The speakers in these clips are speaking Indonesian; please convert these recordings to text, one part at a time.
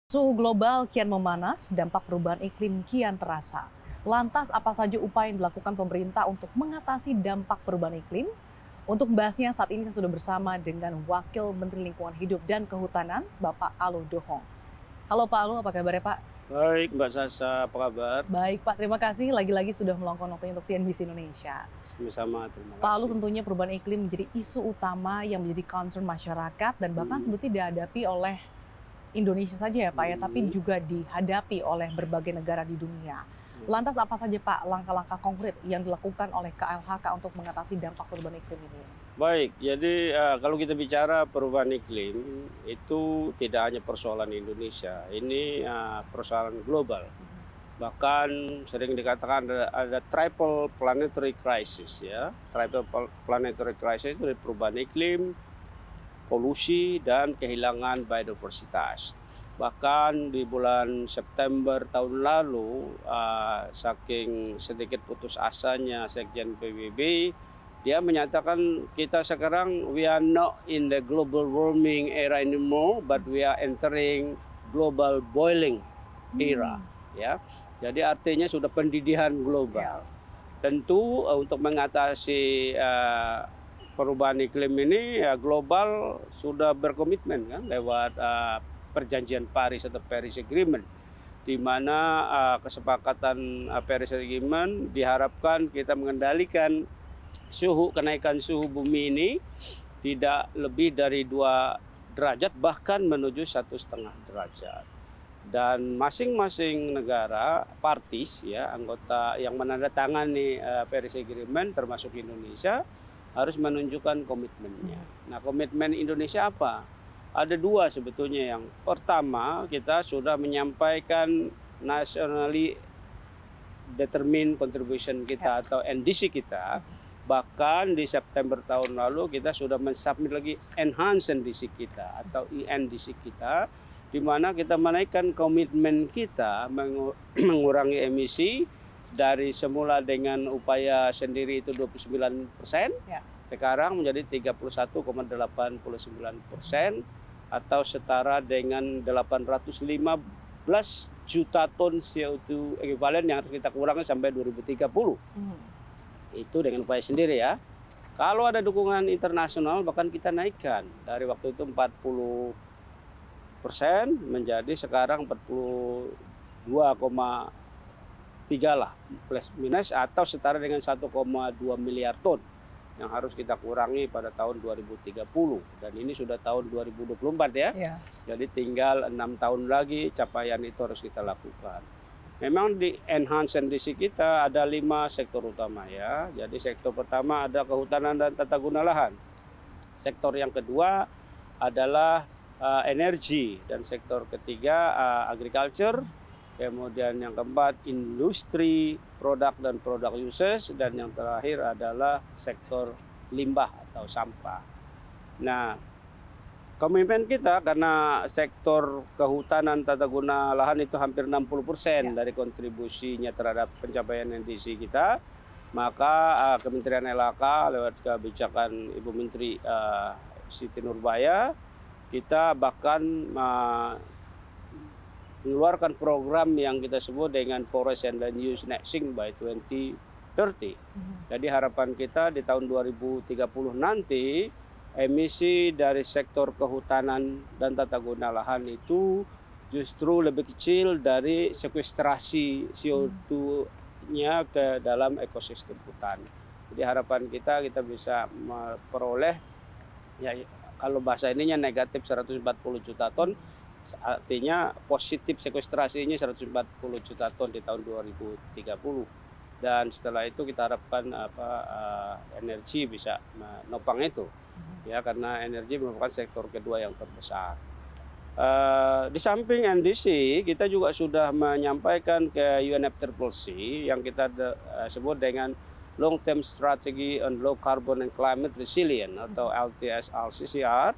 Suhu global kian memanas, dampak perubahan iklim kian terasa. Lantas apa saja upaya yang dilakukan pemerintah untuk mengatasi dampak perubahan iklim? Untuk membahasnya saat ini saya sudah bersama dengan Wakil Menteri Lingkungan Hidup dan Kehutanan, Bapak Alu Dohong. Halo Pak Alu, apa kabar Pak? Baik, Mbak Sasa, apa kabar? Baik Pak, terima kasih lagi-lagi sudah meluangkan waktunya untuk CNBC Indonesia. Sama-sama, terima Pak Alu, kasih. tentunya perubahan iklim menjadi isu utama yang menjadi concern masyarakat dan bahkan sebetulnya dihadapi oleh Indonesia saja ya Pak ya, tapi juga dihadapi oleh berbagai negara di dunia. Lantas apa saja Pak langkah-langkah konkret yang dilakukan oleh KLHK untuk mengatasi dampak perubahan iklim ini? Baik, jadi kalau kita bicara perubahan iklim, itu tidak hanya persoalan Indonesia, ini persoalan global. Bahkan sering dikatakan ada triple planetary crisis ya. Triple planetary crisis itu dari perubahan iklim, polusi, dan kehilangan biodiversitas. Bahkan di bulan September tahun lalu, saking sedikit putus asanya Sekjen PBB, dia menyatakan kita sekarang we are not in the global warming era anymore, but we are entering global boiling era. Ya, jadi artinya sudah pendidihan global. Tentu untuk mengatasi perubahan iklim ini ya global sudah berkomitmen kan lewat perjanjian Paris atau Paris Agreement, di mana kesepakatan Paris Agreement diharapkan kita mengendalikan kenaikan suhu bumi ini tidak lebih dari 2 derajat bahkan menuju 1,5 derajat. Dan masing-masing negara parties ya anggota yang menandatangani Paris Agreement termasuk Indonesia harus menunjukkan komitmennya. Nah, komitmen Indonesia apa? Ada 2 sebetulnya. Yang pertama, kita sudah menyampaikan nationally determined contribution kita atau NDC kita. Bahkan di September tahun lalu kita sudah mensubmit lagi enhanced NDC kita atau ENDC kita, di mana kita menaikkan komitmen kita mengurangi emisi dari semula dengan upaya sendiri itu 29%, sekarang menjadi 31,89% atau setara dengan 815 juta ton CO2 ekuivalen yang harus kita kurangi sampai 2030. Itu dengan upaya sendiri ya. Kalau ada dukungan internasional bahkan kita naikkan dari waktu itu 40% menjadi sekarang 42,3 lah plus minus atau setara dengan 1,2 miliar ton yang harus kita kurangi pada tahun 2030, dan ini sudah tahun 2024 ya. Jadi tinggal 6 tahun lagi capaian itu harus kita lakukan. Memang di enhanced NDC kita ada 5 sektor utama ya. Jadi sektor pertama ada kehutanan dan tata guna lahan. Sektor yang kedua adalah energi, dan sektor ketiga agriculture. Kemudian yang keempat industri, produk dan produk uses, dan yang terakhir adalah sektor limbah atau sampah. Nah, komitmen kita karena sektor kehutanan tata guna lahan itu hampir 60% dari kontribusinya terhadap pencapaian NDC kita, maka Kementerian LHK lewat kebijakan Ibu Menteri Siti Nurbaya, kita bahkan mengeluarkan program yang kita sebut dengan Forest and Land Use Net Sink by 2030. Jadi harapan kita di tahun 2030 nanti emisi dari sektor kehutanan dan tata guna lahan itu justru lebih kecil dari sekuestrasi CO2-nya ke dalam ekosistem hutan. Jadi harapan kita bisa memperoleh ya, kalau bahasa ininya negatif 140 juta ton, artinya positif sekuestrasinya 140 juta ton di tahun 2030. Dan setelah itu kita harapkan energi bisa menopang itu. Ya, karena energi merupakan sektor kedua yang terbesar. Di samping NDC, kita juga sudah menyampaikan ke UNFCCC yang kita sebut dengan Long Term Strategy on Low Carbon and Climate Resilient atau LTS-LCCR,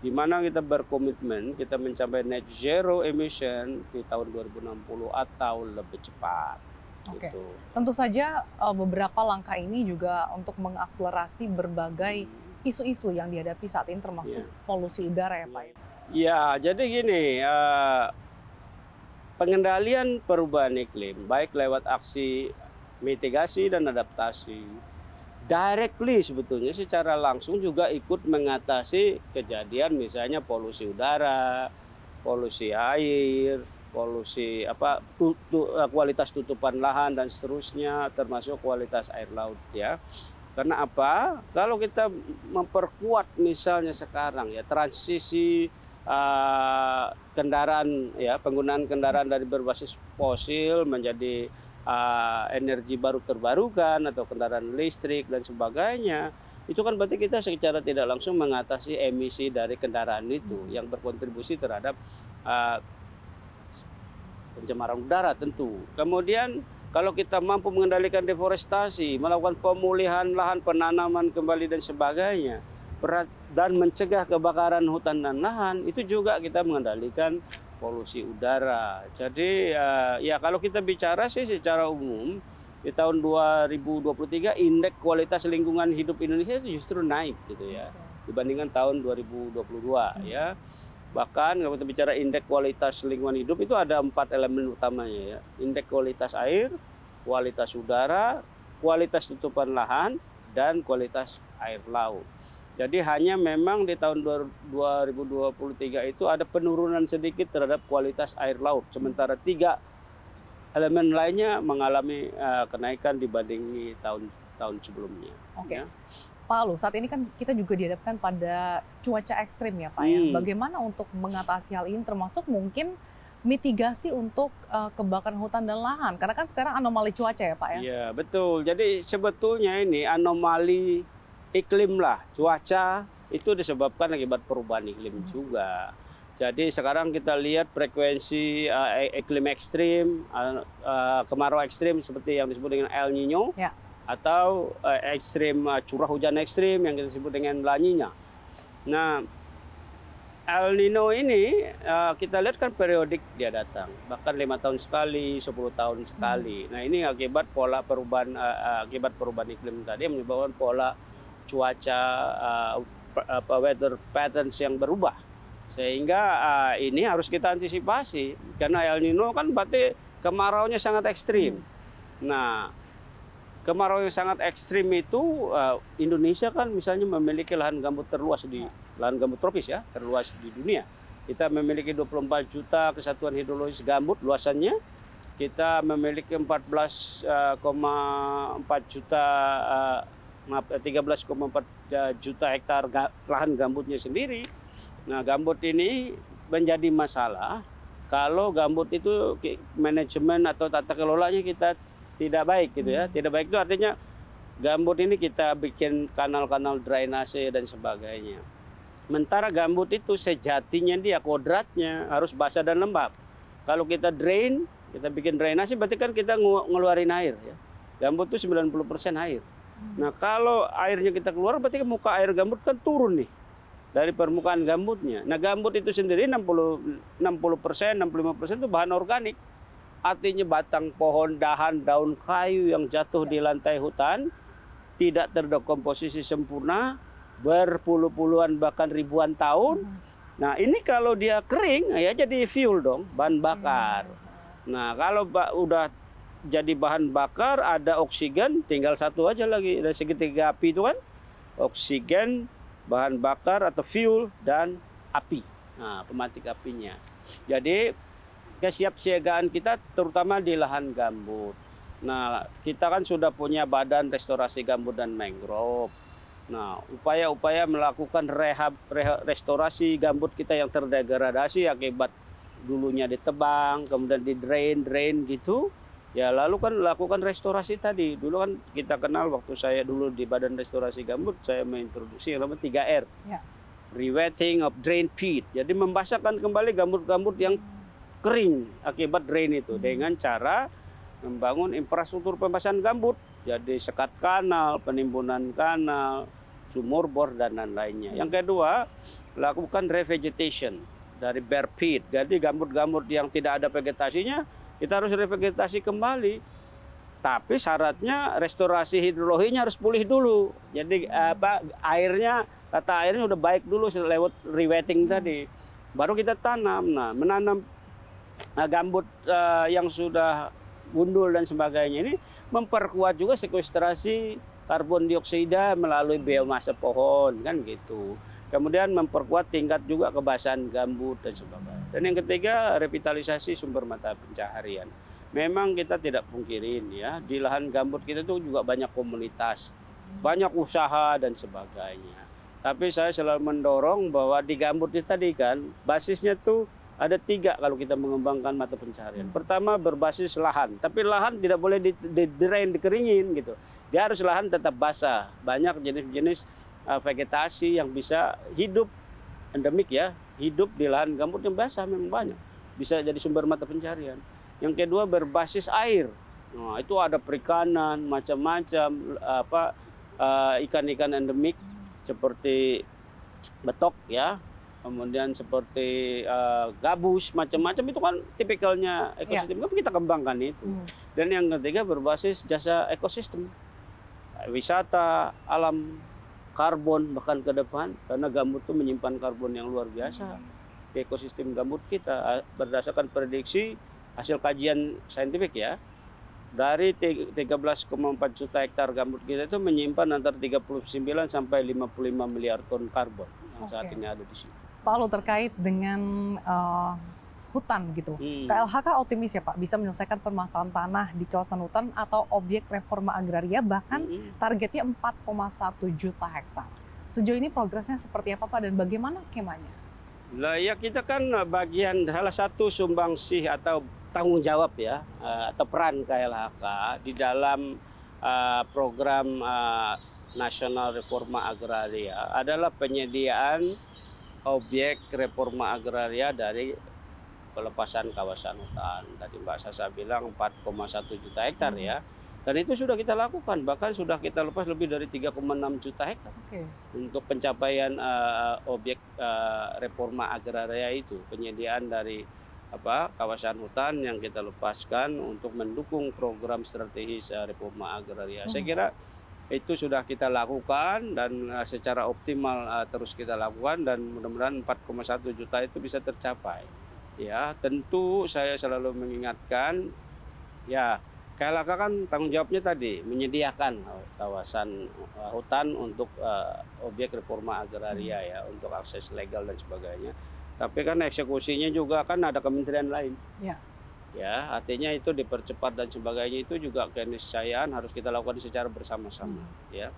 di mana kita berkomitmen kita mencapai net zero emission di tahun 2060 atau lebih cepat. Oke. Tentu saja beberapa langkah ini juga untuk mengakselerasi berbagai isu-isu yang dihadapi saat ini termasuk polusi udara ya Pak? Ya, jadi gini, pengendalian perubahan iklim, baik lewat aksi mitigasi dan adaptasi, directly sebetulnya secara langsung juga ikut mengatasi kejadian misalnya polusi udara, polusi air, polusi kualitas tutupan lahan dan seterusnya, termasuk kualitas air laut ya. Karena apa? Kalau kita memperkuat misalnya sekarang ya transisi kendaraan ya, penggunaan kendaraan dari berbasis fosil menjadi energi baru terbarukan atau kendaraan listrik dan sebagainya, itu kan berarti kita secara tidak langsung mengatasi emisi dari kendaraan itu yang berkontribusi terhadap pencemaran udara tentu. Kemudian kalau kita mampu mengendalikan deforestasi, melakukan pemulihan lahan, penanaman kembali dan sebagainya, dan mencegah kebakaran hutan dan lahan, itu juga kita mengendalikan polusi udara. Jadi ya kalau kita bicara sih secara umum, di tahun 2023 indeks kualitas lingkungan hidup Indonesia itu justru naik gitu ya, dibandingkan tahun 2022 ya. Bahkan kalau kita bicara indeks kualitas lingkungan hidup itu ada 4 elemen utamanya ya. Indeks kualitas air, kualitas udara, kualitas tutupan lahan, dan kualitas air laut. Jadi hanya memang di tahun 2023 itu ada penurunan sedikit terhadap kualitas air laut. Sementara 3 elemen lainnya mengalami kenaikan dibanding tahun sebelumnya. Oke. Ya. Pak Alus, saat ini kan kita juga dihadapkan pada cuaca ekstrim ya Pak ya. Bagaimana untuk mengatasi hal ini, termasuk mungkin mitigasi untuk kebakaran hutan dan lahan? Karena kan sekarang anomali cuaca ya Pak ya. Iya betul. Jadi sebetulnya ini anomali iklim lah, cuaca itu disebabkan akibat perubahan iklim juga. Jadi sekarang kita lihat frekuensi iklim ekstrim, kemarau ekstrim seperti yang disebut dengan El Nino. Ya. Atau ekstrim curah hujan ekstrim yang kita sebut dengan La Nina. Nah, El Nino ini kita lihat kan periodik dia datang, bahkan 5 tahun sekali, 10 tahun sekali. Nah ini akibat perubahan iklim tadi menyebabkan pola cuaca weather patterns yang berubah, sehingga ini harus kita antisipasi karena El Nino kan berarti kemaraunya sangat ekstrim. Nah kemarau yang sangat ekstrim itu Indonesia kan misalnya memiliki lahan gambut terluas lahan gambut tropis ya, terluas di dunia. Kita memiliki 24 juta kesatuan hidrologis gambut luasannya. Kita memiliki 13,4 juta hektar lahan gambutnya sendiri. Nah, gambut ini menjadi masalah kalau gambut itu manajemen atau tata kelolanya kita tidak baik gitu ya. Tidak baik itu artinya gambut ini kita bikin kanal-kanal drainase dan sebagainya. Sementara gambut itu sejatinya dia kodratnya harus basah dan lembab. Kalau kita drain, kita bikin drainase berarti kan kita ngeluarin air ya. Gambut itu 90% air. Nah, kalau airnya kita keluar berarti muka air gambut kan turun nih dari permukaan gambutnya. Nah, gambut itu sendiri 60%, 65% itu bahan organik. Artinya batang pohon, dahan, daun kayu yang jatuh di lantai hutan tidak terdekomposisi sempurna berpuluh-puluhan bahkan ribuan tahun. Nah ini kalau dia kering ya jadi fuel dong, bahan bakar. Nah kalau udah jadi bahan bakar ada oksigen, tinggal satu aja lagi dari segitiga api itu kan, oksigen, bahan bakar atau fuel dan api. Nah pematik apinya. Jadi kesiapsiagaan kita terutama di lahan gambut. Nah, kita kan sudah punya badan restorasi gambut dan mangrove. Nah, upaya-upaya melakukan restorasi gambut kita yang terdegradasi akibat dulunya ditebang, kemudian di drain gitu. Ya, lalu kan lakukan restorasi tadi. Dulu kan kita kenal waktu saya dulu di Badan Restorasi Gambut, saya mengintroduksi yang namanya 3R. Ya. Rewetting of drain pit. Jadi membasahkan kembali gambut-gambut yang kering akibat drain itu dengan cara membangun infrastruktur pembasahan gambut. Jadi sekat kanal, penimbunan kanal, sumur bor dan lain-lainnya. Yang kedua, lakukan revegetation dari bare pit. Jadi gambut-gambut yang tidak ada vegetasinya, kita harus revegetasi kembali. Tapi syaratnya restorasi hidrologinya harus pulih dulu. Jadi airnya, tata airnya udah baik dulu lewat rewetting tadi. Baru kita tanam. Nah, menanam gambut yang sudah gundul dan sebagainya ini memperkuat juga sekuestrasi karbon dioksida melalui biomasa pohon kan gitu. Kemudian memperkuat tingkat juga kebasahan gambut dan sebagainya. Dan yang ketiga, revitalisasi sumber mata pencaharian. Memang kita tidak pungkirin ya, di lahan gambut kita itu juga banyak komunitas, banyak usaha dan sebagainya. Tapi saya selalu mendorong bahwa di gambut itu tadi kan, basisnya tuh ada 3 kalau kita mengembangkan mata pencaharian. Pertama berbasis lahan, tapi lahan tidak boleh di-drain, dikeringin gitu. Dia harus lahan tetap basah. Banyak jenis-jenis vegetasi yang bisa hidup endemik ya, hidup di lahan gambut yang basah memang banyak. Bisa jadi sumber mata pencaharian. Yang kedua berbasis air. Nah, itu ada perikanan, macam-macam ikan-ikan endemik seperti betok ya. Kemudian seperti gabus, macam-macam itu kan tipikalnya ekosistem, kita kembangkan itu. Dan yang ketiga berbasis jasa ekosistem, wisata, alam, karbon bahkan ke depan, karena gambut itu menyimpan karbon yang luar biasa di ekosistem gambut kita. Berdasarkan prediksi hasil kajian saintifik ya, dari 13,4 juta hektar gambut kita itu menyimpan antara 39 sampai 55 miliar ton karbon yang saat ini ada di situ. Pak, lalu terkait dengan hutan gitu, KLHK optimis ya Pak bisa menyelesaikan permasalahan tanah di kawasan hutan atau objek reforma agraria, bahkan targetnya 4,1 juta hektar. Sejauh ini progresnya seperti apa Pak dan bagaimana skemanya? Lah ya, kita kan bagian salah satu sumbangsih atau tanggung jawab ya, atau peran KLHK di dalam program nasional reforma agraria adalah penyediaan objek reforma agraria dari pelepasan kawasan hutan. Tadi Mbak Sasa bilang 4,1 juta hektar ya. Dan itu sudah kita lakukan, bahkan sudah kita lepas lebih dari 3,6 juta hektar untuk pencapaian objek reforma agraria itu, penyediaan dari kawasan hutan yang kita lepaskan untuk mendukung program strategis reforma agraria. Saya kira itu sudah kita lakukan dan secara optimal terus kita lakukan, dan mudah-mudahan 4,1 juta itu bisa tercapai. Ya, tentu saya selalu mengingatkan ya, KLHK kan tanggung jawabnya tadi menyediakan kawasan hutan untuk objek reforma agraria ya, untuk akses legal dan sebagainya. Tapi kan eksekusinya juga kan ada kementerian lain. Ya, artinya itu dipercepat dan sebagainya, itu juga keniscayaan harus kita lakukan secara bersama-sama ya.